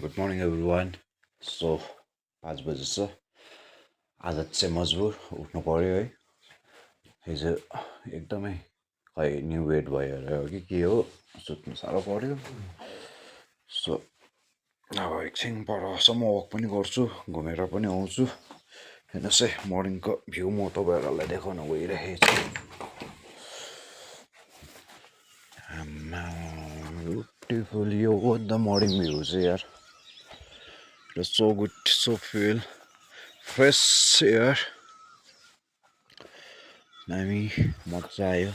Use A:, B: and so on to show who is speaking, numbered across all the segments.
A: Good morning every one. So 5 बजे छ। आज चाहिँ मजबुर उठ्नु पऱ्यो है। हिजो एकदमै खै न्यु वेट भयो अरे हो कि के हो, सुत्नु साह्रो पऱ्यो। सो अब एकछिन परसम्म वक पनि गर्छु, घुमेर पनि आउँछु। हेर्नुहोस् है, मर्निङको भ्यू म तपाईँहरूलाई देखाउन गइरहेको छु। ब्युटिफुल यो हो द मर्निङ भ्यू चाहिँ यार। It's so good, so feel fresh air. दामी मजा आयो।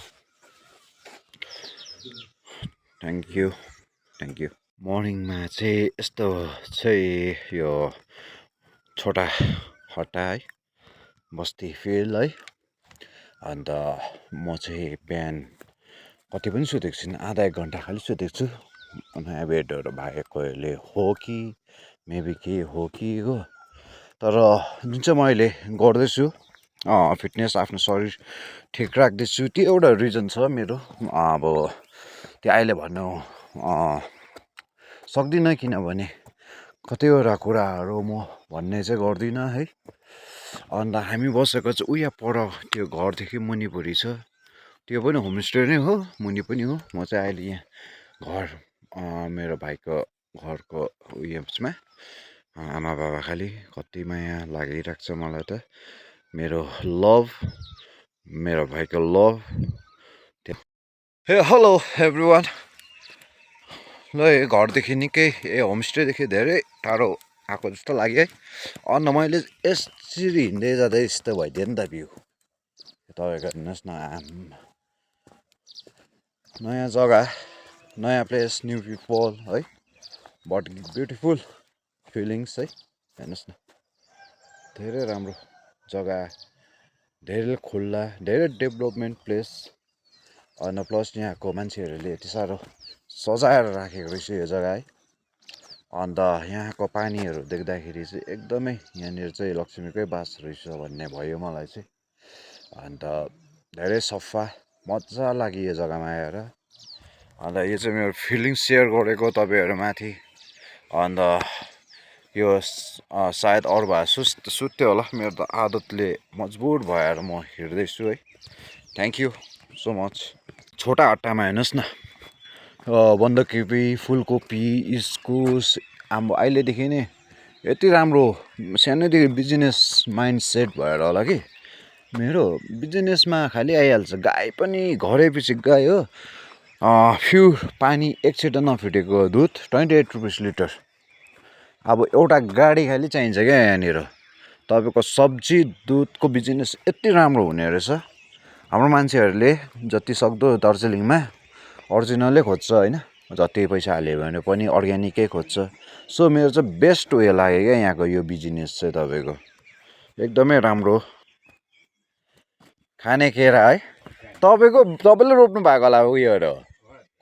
A: Thank you. मर्निङमा चाहिँ यस्तो चाहिँ यो छोटा हट्टा है, बस्ती फिल है। अन्त म चाहिँ बिहान कति पनि सुतेको छुइनँ, आधा एक घन्टा खालि सुतेको छु। नयाँ बेडहरू भागेकोले हो कि मेबी के हो कि हो, तर जुन चाहिँ मैले गर्दैछु फिटनेस, आफ्नो शरीर ठिक राख्दैछु, त्यो एउटा रिजन छ मेरो। अब त्यो अहिले भन्नु सक्दिनँ, किनभने कतिवटा कुराहरू म भन्ने चाहिँ गर्दिनँ है। अन्त हामी बसेको चाहिँ उया पर त्यो घरदेखि मुनिपट्टि छ, त्यो पनि होमस्टे नै हो, मुनि पनि हो। म चाहिँ अहिले यहाँ घर मेरो भाइको घरको उयसमा आमा बाबा खालि कति माया लागिरहेको छ मलाई त। मेरो लभ, मेरो भाइको लभ। हे हेलो एभ्री वान। ल घरदेखि निकै होमस्टेदेखि धेरै टाढो आएको जस्तो लाग्यो है। अन्त मैले यसरी हिँड्दै जाँदै यस्तो भइदियो नि त भ्यू। तपाईँको हेर्नुहोस् न, नयाँ जग्गा, नयाँ प्लेस, न्यू पिपल है, बट ब्युटिफुल फिलिङ्स है। हेर्नुहोस् न, धेरै राम्रो जग्गा, धेरै खुल्ला, धेरै डेभलपमेन्ट प्लेस। अन्त प्लस यहाँको मान्छेहरूले यति साह्रो सजाएर राखेको रहेछ यो जग्गा है। अन्त यहाँको पानीहरू देख्दाखेरि चाहिँ एकदमै यहाँनिर चाहिँ लक्ष्मीकै बास रहेछ भन्ने भयो मलाई चाहिँ। अन्त धेरै सफा, मजा लाग्यो यो जग्गामा आएर। अन्त यो चाहिँ मेरो फिलिङ्स सेयर गरेको तपाईँहरूमाथि। अन्त यो सायद अरू भए सुत्थ्यो होला, मेरो त आदतले मजबुर भएर म हिँड्दैछु है। Thank you so much. छोटा हट्टामा हेर्नुहोस् न, बन्दकोपी, फुलकोपी, इस्कुस, आम्बो अहिलेदेखि नै यति राम्रो। सानैदेखि बिजनेस माइन्ड सेट भएर होला कि मेरो, बिजनेसमा खालि आइहाल्छ। गाई पनि घरै पछि गाई हो, पानी एक छिटो नफिटेको दुध 28 रुपिस लिटर। अब एउटा गाडी खालि चाहिन्छ क्या यहाँनिर। तपाईँको सब्जी दुधको बिजनेस यति राम्रो हुने रहेछ। हाम्रो मान्छेहरूले जति सक्दो दार्जिलिङमा ओरिजिनलै खोज्छ होइन, जति पैसा हाल्यो भने पनि अर्ग्यानिकै खोज्छ। सो मेरो चाहिँ बेस्ट वे लाग्यो क्या यहाँको यो बिजनेस चाहिँ। तपाईँको एकदमै राम्रो खाने केरा है। तपाईँले रोप्नु भएको होला उयोहरू,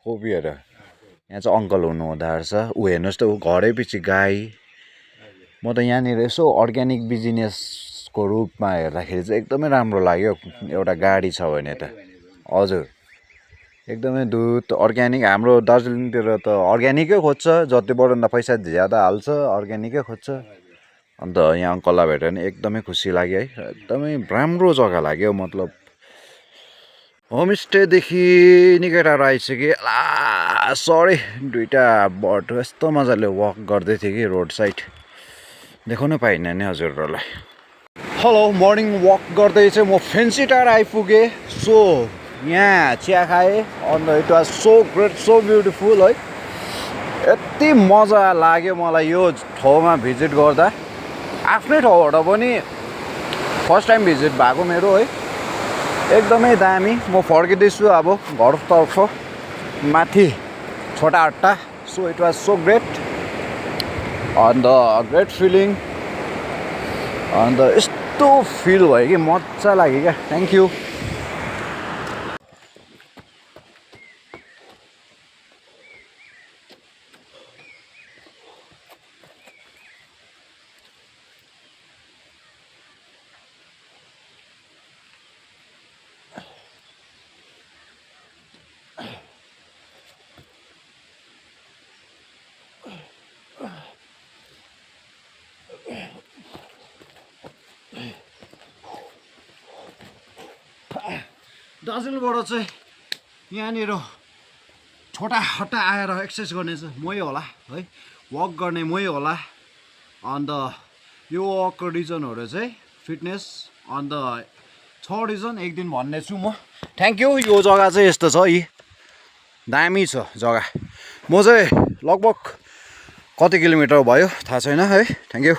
A: कोपीहरू। यहाँ चाहिँ अङ्कल हुनुहुँदो रहेछ। ऊ हेर्नुहोस् त, ऊ घरै पछि गाई। म त यहाँनिर यसो अर्ग्यानिक बिजनेसको रूपमा हेर्दाखेरि चाहिँ एकदमै राम्रो लाग्यो। एउटा गाडी छ भने त हजुर, एकदमै दुध अर्ग्यानिक। हाम्रो दार्जिलिङतिर त अर्ग्यानिकै खोज्छ, जतिबाट पैसा ज्यादा हाल्छ अर्ग्यानिकै खोज्छ। अन्त यहाँ अङ्कललाई भेटेर नि एकदमै खुसी लाग्यो है। एकदमै राम्रो जग्गा लाग्यो। मतलब होमस्टेदेखि निकै टाढो आइसकेँ। ला सरी, दुइटा बट यस्तो मजाले वक गर्दै थिएँ कि रोड साइड, देखाउनु पाइनँ नि हजुरहरूलाई। हेलो, मर्निङ वक गर्दै चाहिँ म फेन्सी टार आइपुगेँ। सो यहाँ चिया खाएँ। अन्त it was so great, so beautiful है। यति मजा लाग्यो मलाई यो ठाउँमा भिजिट गर्दा। आफ्नै ठाउँबाट पनि फर्स्ट टाइम भिजिट भएको मेरो है। एकदमै दामी। म फर्किँदैछु अब घरतर्फ, माथि छोटा हट्टा। So it was so great, and great feeling. And यस्तो फिल भयो कि मजा लाग्यो क्या। Thank you. दार्जिलिङबाट चाहिँ यहाँनिर छोटा हट्टा आएर एक्सर्साइज गर्ने चाहिँ मै होला है, वक गर्ने मै होला। अन्त यो वकको रिजनहरू चाहिँ फिटनेस, अन्त 6 रिजन एक दिन भन्ने छु म। Thank you. यो जग्गा चाहिँ यस्तो छ, यी दामी छ जग्गा। म चाहिँ लगभग कति किलोमिटर भयो थाहा छैन है। Thank you.